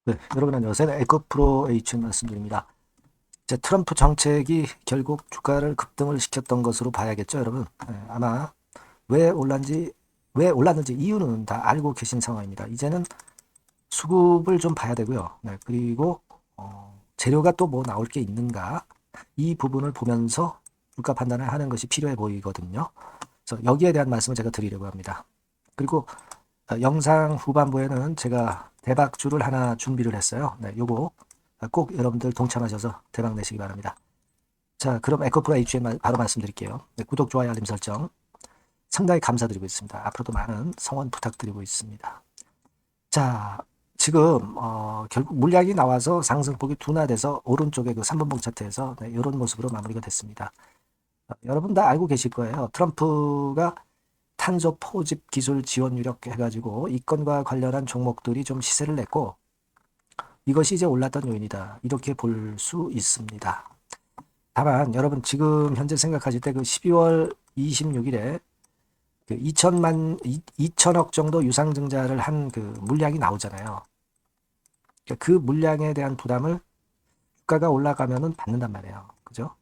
네, 여러분 안녕하세요. 에코프로 H인 말씀드립니다. 이제 트럼프 정책이 결국 주가를 급등을 시켰던 것으로 봐야겠죠, 여러분. 아마 왜 올랐는지 이유는 다 알고 계신 상황입니다. 이제는 수급을 좀 봐야 되고요. 네, 그리고 재료가 또 뭐 나올 게 있는가 이 부분을 보면서 주가 판단을 하는 것이 필요해 보이거든요. 그래서 여기에 대한 말씀을 제가 드리려고 합니다. 그리고 영상 후반부에는 제가 대박주를 하나 준비를 했어요. 네, 요거 꼭 여러분들 동참하셔서 대박 내시기 바랍니다. 자, 그럼 에코프로 HM 바로 말씀드릴게요. 네, 구독, 좋아요, 알림 설정 상당히 감사드리고 있습니다. 앞으로도 많은 성원 부탁드리고 있습니다. 자, 지금 결국 물량이 나와서 상승폭이 둔화돼서 오른쪽에 그 3분봉 차트에서 네, 이런 모습으로 마무리가 됐습니다. 여러분 다 알고 계실 거예요. 트럼프가 탄소 포집 기술 지원 유력 해가지고 이 건과 관련한 종목들이 좀 시세를 냈고 이것이 이제 올랐던 요인이다. 이렇게 볼 수 있습니다. 다만 여러분 지금 현재 생각하실 때 그 12월 26일에 그 2천억 정도 유상증자를 한 그 물량이 나오잖아요. 그러니까 그 물량에 대한 부담을 주가가 올라가면은 받는단 말이에요. 그죠?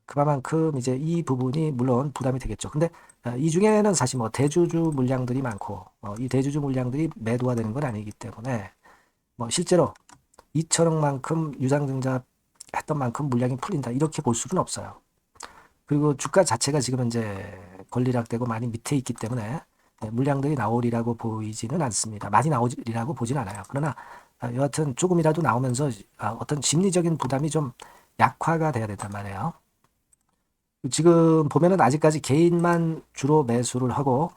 그만큼 이제 이 부분이 물론 부담이 되겠죠. 근데 이 중에는 사실 뭐 대주주 물량들이 많고 이 대주주 물량들이 매도가 되는 건 아니기 때문에 뭐 실제로 2천억만큼 유상증자 했던 만큼 물량이 풀린다 이렇게 볼 수는 없어요. 그리고 주가 자체가 지금 이제 권리락되고 많이 밑에 있기 때문에 물량들이 나오리라고 보이지는 않습니다. 많이 나오리라고 보진 않아요. 그러나 여하튼 조금이라도 나오면서 어떤 심리적인 부담이 좀 약화가 돼야 된단 말이에요. 지금 보면은 아직까지 개인만 주로 매수를 하고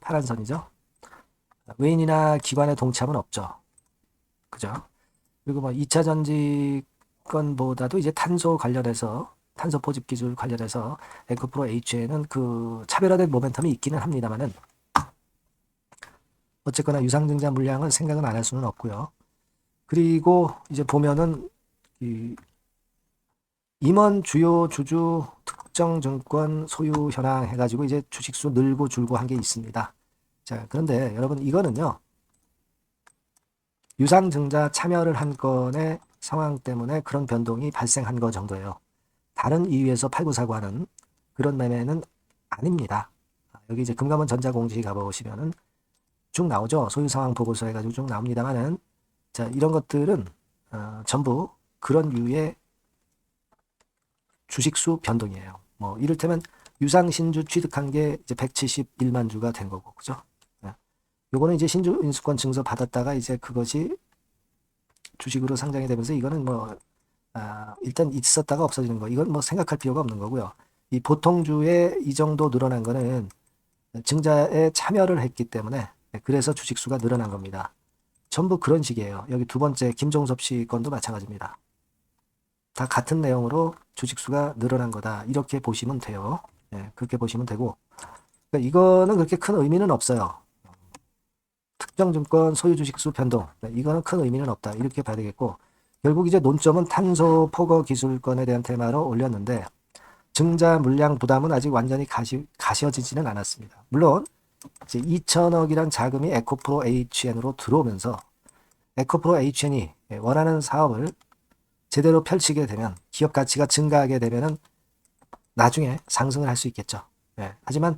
파란 선이죠. 외인이나 기관의 동참은 없죠. 그죠? 그리고 뭐 2차 전지건보다도 이제 탄소 관련해서 탄소 포집 기술 관련해서 에코프로 H에는 그 차별화된 모멘텀이 있기는 합니다만은 어쨌거나 유상증자 물량은 생각은 안 할 수는 없고요. 그리고 이제 보면은 이 임원 주요 주주 특정 증권 소유 현황 해가지고 이제 주식수 늘고 줄고 한 게 있습니다. 자, 그런데 여러분 이거는요. 유상증자 참여를 한 건의 상황 때문에 그런 변동이 발생한 거 정도예요. 다른 이유에서 팔고 사고 하는 그런 매매는 아닙니다. 여기 이제 금감원 전자공지 가보시면은 쭉 나오죠. 소유 상황 보고서 해가지고 쭉 나옵니다만은 자, 이런 것들은 전부 그런 류의 주식수 변동이에요. 뭐 이를테면 유상신주 취득한 게 이제 171만 주가 된 거고, 그죠? 예. 요거는 이제 신주 인수권 증서 받았다가 이제 그것이 주식으로 상장이 되면서 이거는 뭐 일단 있었다가 없어지는 거. 이건 뭐 생각할 필요가 없는 거고요. 이 보통주에 이 정도 늘어난 거는 증자에 참여를 했기 때문에 그래서 주식수가 늘어난 겁니다. 전부 그런 식이에요. 여기 두 번째 김종섭 씨 건도 마찬가지입니다. 다 같은 내용으로 주식수가 늘어난 거다. 이렇게 보시면 돼요. 예, 그렇게 보시면 되고 그러니까 이거는 그렇게 큰 의미는 없어요. 특정 증권 소유 주식수 변동. 이거는 큰 의미는 없다. 이렇게 봐야 되겠고 결국 이제 논점은 탄소 포거 기술권에 대한 테마로 올렸는데 증자 물량 부담은 아직 완전히 가셔지지는 않았습니다. 물론 이제 2천억이란 자금이 에코프로 HN으로 들어오면서 에코프로 HN이 원하는 사업을 제대로 펼치게 되면 기업 가치가 증가하게 되면은 나중에 상승을 할 수 있겠죠. 예. 하지만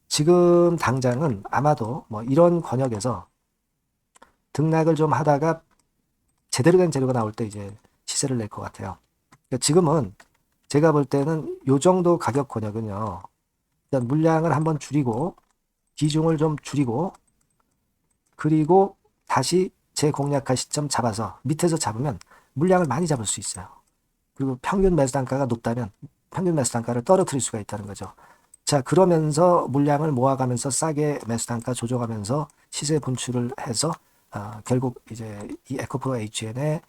지금 당장은 아마도 뭐 이런 권역에서 등락을 좀 하다가 제대로 된 재료가 나올 때 이제 시세를 낼 것 같아요. 그러니까 지금은 제가 볼 때는 요 정도 가격 권역은요. 일단 물량을 한번 줄이고 비중을 좀 줄이고 그리고 다시 재공략할 시점 잡아서 밑에서 잡으면 물량을 많이 잡을 수 있어요. 그리고 평균 매수 단가가 높다면 평균 매수 단가를 떨어뜨릴 수가 있다는 거죠. 자, 그러면서 물량을 모아가면서 싸게 매수 단가 조정하면서 시세 분출을 해서 결국 이제 이 에코프로 HN의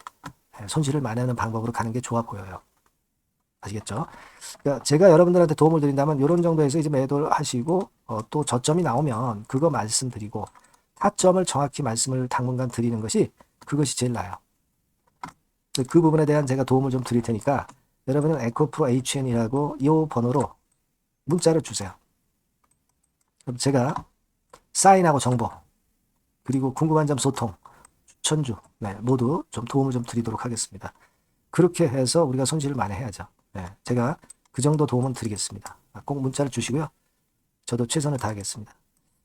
손실을 만회하는 방법으로 가는 게 좋아 보여요. 아시겠죠? 그러니까 제가 여러분들한테 도움을 드린다면 이런 정도에서 이제 매도를 하시고 또 저점이 나오면 그거 말씀드리고 타점을 정확히 말씀을 당분간 드리는 것이 그것이 제일 나아요. 그 부분에 대한 제가 도움을 좀 드릴 테니까 여러분은 에코프로 HN이라고 이 번호로 문자를 주세요. 그럼 제가 사인하고 정보 그리고 궁금한 점 소통 추천주 네, 모두 좀 도움을 좀 드리도록 하겠습니다. 그렇게 해서 우리가 손실을 만회해야죠. 네, 제가 그 정도 도움은 드리겠습니다. 꼭 문자를 주시고요. 저도 최선을 다하겠습니다.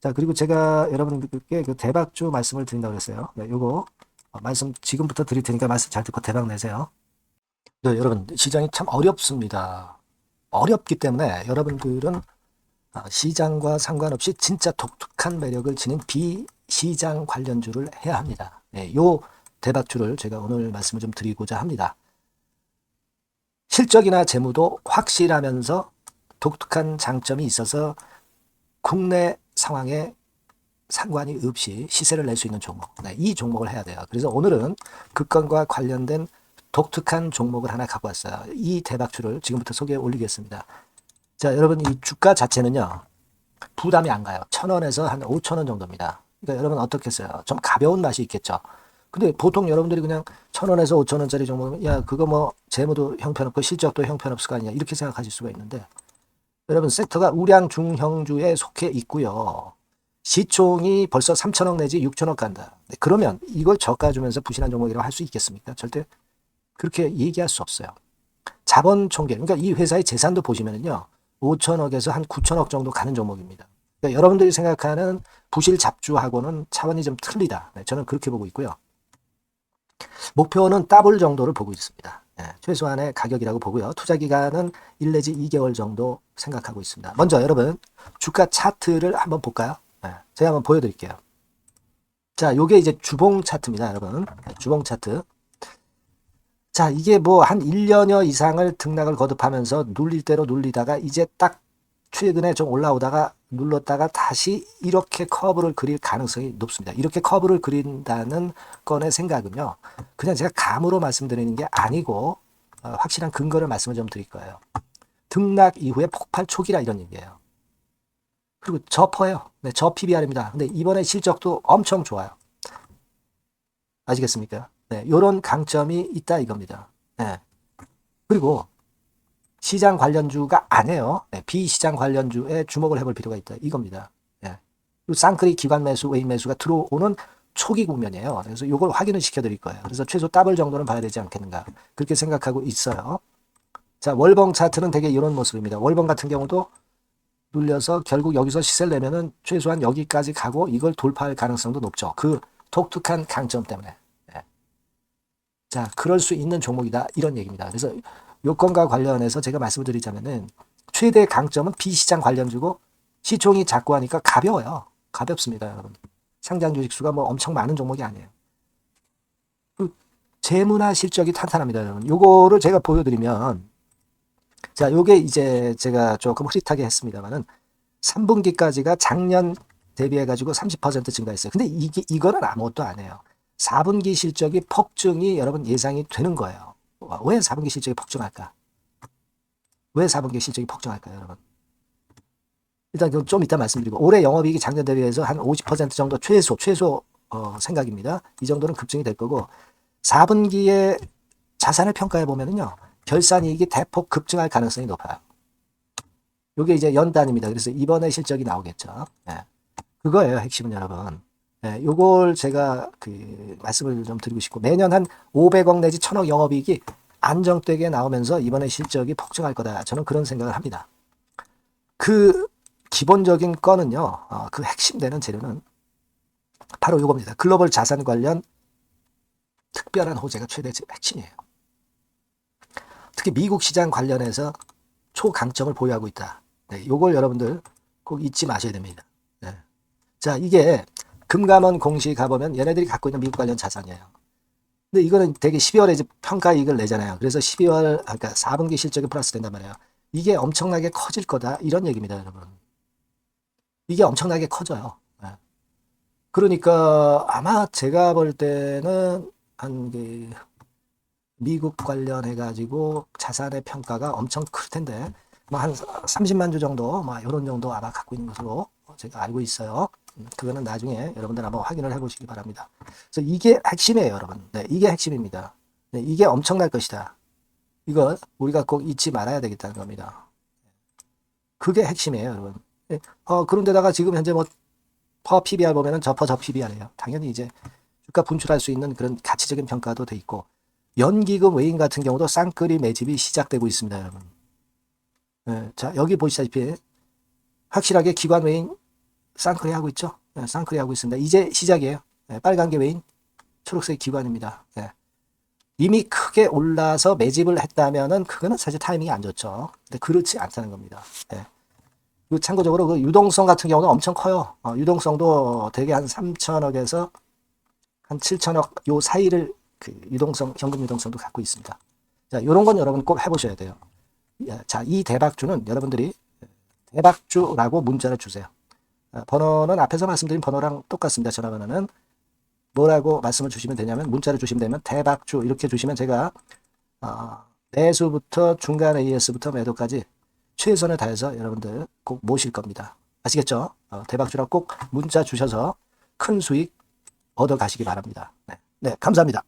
자, 그리고 제가 여러분께 그 대박주 말씀을 드린다고 그랬어요. 네, 요거 말씀 지금부터 드릴 테니까 말씀 잘 듣고 대박 내세요. 네, 여러분 시장이 참 어렵습니다. 어렵기 때문에 여러분들은 시장과 상관없이 진짜 독특한 매력을 지닌 비시장 관련주를 해야 합니다. 네, 요 대박주를 제가 오늘 말씀을 좀 드리고자 합니다. 실적이나 재무도 확실하면서 독특한 장점이 있어서 국내 상황에 상관이 없이 시세를 낼 수 있는 종목. 네, 이 종목을 해야 돼요. 그래서 오늘은 그 건과 관련된 독특한 종목을 하나 갖고 왔어요. 이 대박주를 지금부터 소개해 올리겠습니다. 자, 여러분 이 주가 자체는요. 부담이 안 가요. 1,000원에서 한 5,000원 정도입니다. 그러니까 여러분 어떻겠어요? 좀 가벼운 맛이 있겠죠. 근데 보통 여러분들이 그냥 1,000원에서 5,000원짜리 종목은 야 그거 뭐 재무도 형편없고 실적도 형편없을 거 아니냐 이렇게 생각하실 수가 있는데 여러분 섹터가 우량 중형주에 속해 있고요. 시총이 벌써 3,000억 내지 6,000억 간다. 네, 그러면 이걸 저가 주면서 부실한 종목이라고 할 수 있겠습니까? 절대 그렇게 얘기할 수 없어요. 자본 총계, 그러니까 이 회사의 재산도 보시면은요. 5,000억에서 한 9,000억 정도 가는 종목입니다. 그러니까 여러분들이 생각하는 부실 잡주하고는 차원이 좀 틀리다. 네, 저는 그렇게 보고 있고요. 목표는 더블 정도를 보고 있습니다. 네, 최소한의 가격이라고 보고요. 투자 기간은 1 내지 2개월 정도 생각하고 있습니다. 먼저 여러분 주가 차트를 한번 볼까요? 네, 제가 한번 보여드릴게요. 자, 요게 이제 주봉 차트입니다, 여러분. 네, 주봉 차트. 자, 이게 뭐 한 1년여 이상을 등락을 거듭하면서 눌릴 대로 눌리다가 이제 딱 최근에 좀 올라오다가 눌렀다가 다시 이렇게 커브를 그릴 가능성이 높습니다. 이렇게 커브를 그린다는 건의 생각은요. 그냥 제가 감으로 말씀드리는 게 아니고 확실한 근거를 말씀을 좀 드릴 거예요. 등락 이후에 폭발 초기라 이런 얘기예요. 그리고 저퍼예요. 네, 저 PBR입니다. 근데 이번에 실적도 엄청 좋아요. 아시겠습니까? 네, 요런 강점이 있다 이겁니다. 네. 그리고 시장 관련주가 아니에요. 네, 비시장 관련주에 주목을 해볼 필요가 있다 이겁니다. 네. 그리고 쌍끌이 기관 매수, 외인 매수가 들어오는 초기 국면이에요. 그래서 요걸 확인을 시켜드릴 거예요. 그래서 최소 더블 정도는 봐야 되지 않겠는가 그렇게 생각하고 있어요. 자, 월봉 차트는 되게 이런 모습입니다. 월봉 같은 경우도 눌려서 결국 여기서 시세를 내면은 최소한 여기까지 가고 이걸 돌파할 가능성도 높죠. 그 독특한 강점 때문에. 자, 그럴 수 있는 종목이다. 이런 얘기입니다. 그래서 요건과 관련해서 제가 말씀을 드리자면은 최대 강점은 비시장 관련주고 시총이 작고 하니까 가벼워요. 가볍습니다, 여러분. 상장 주식 수가 뭐 엄청 많은 종목이 아니에요. 재무나 실적이 탄탄합니다, 여러분. 요거를 제가 보여드리면 자, 요게 이제 제가 조금 흐릿하게 했습니다만은 3분기까지가 작년 대비해가지고 30% 증가했어요. 근데 이거는 아무것도 아니에요. 4분기 실적이 폭증이 여러분 예상이 되는 거예요. 왜 4분기 실적이 폭증할까? 왜 4분기 실적이 폭증할까요, 여러분? 일단 좀 이따 말씀드리고 올해 영업이익이 작년 대비해서 한 50% 정도 최소 생각입니다. 이 정도는 급증이 될 거고 4분기에 자산을 평가해 보면은요. 결산이익이 대폭 급증할 가능성이 높아요. 이게 이제 연단입니다. 그래서 이번에 실적이 나오겠죠. 네. 그거예요, 핵심은 여러분. 네, 요걸 제가 말씀을 좀 드리고 싶고 매년 한 500억 내지 1,000억 영업이익이 안정되게 나오면서 이번에 실적이 폭증할 거다. 저는 그런 생각을 합니다. 그 기본적인 건은요. 그 핵심되는 재료는 바로 요겁니다. 글로벌 자산 관련 특별한 호재가 최대 핵심이에요. 특히 미국 시장 관련해서 초강점을 보유하고 있다. 네, 요걸 여러분들 꼭 잊지 마셔야 됩니다. 네. 자, 이게 금감원 공시 가보면 얘네들이 갖고 있는 미국 관련 자산이에요. 근데 이거는 되게 12월에 이제 평가이익을 내잖아요. 그래서 12월, 그러니까 4분기 실적이 플러스 된단 말이에요. 이게 엄청나게 커질 거다. 이런 얘기입니다, 여러분. 이게 엄청나게 커져요. 네. 그러니까 아마 제가 볼 때는 미국 관련해가지고 자산의 평가가 엄청 클 텐데, 뭐 한 30만 주 정도, 뭐 이런 정도 아마 갖고 있는 것으로 제가 알고 있어요. 그거는 나중에 여러분들 한번 확인을 해보시기 바랍니다. 그래서 이게 핵심이에요, 여러분. 네, 이게 핵심입니다. 네, 이게 엄청날 것이다. 이거 우리가 꼭 잊지 말아야 되겠다는 겁니다. 그게 핵심이에요, 여러분. 네, 그런데다가 지금 현재 뭐 퍼 PBR 보면은 저 PBR이에요. 당연히 이제 주가 분출할 수 있는 그런 가치적인 평가도 돼 있고, 연기금 외인 같은 경우도 쌍끌이 매집이 시작되고 있습니다, 여러분. 자, 여기 보시다시피 확실하게 기관 외인 쌍끌이 하고 있죠. 쌍끌이 하고 있습니다. 이제 시작이에요. 빨간 게 외인, 초록색 기관입니다. 이미 크게 올라서 매집을 했다면은 그거는 사실 타이밍이 안 좋죠. 근데 그렇지 않다는 겁니다. 그리고 참고적으로 그 유동성 같은 경우는 엄청 커요. 유동성도 대개 한 3천억에서 한 7천억 요 사이를 그 유동성, 현금 유동성도 갖고 있습니다. 자, 요런 건 여러분 꼭 해보셔야 돼요. 자, 이 대박주는 여러분들이 대박주라고 문자를 주세요. 번호는 앞에서 말씀드린 번호랑 똑같습니다. 전화번호는 뭐라고 말씀을 주시면 되냐면, 문자를 주시면 되면 대박주 이렇게 주시면 제가 매수부터 중간 AS부터 매도까지 최선을 다해서 여러분들 꼭 모실 겁니다. 아시겠죠? 대박주라고 꼭 문자 주셔서 큰 수익 얻어 가시기 바랍니다. 네, 감사합니다.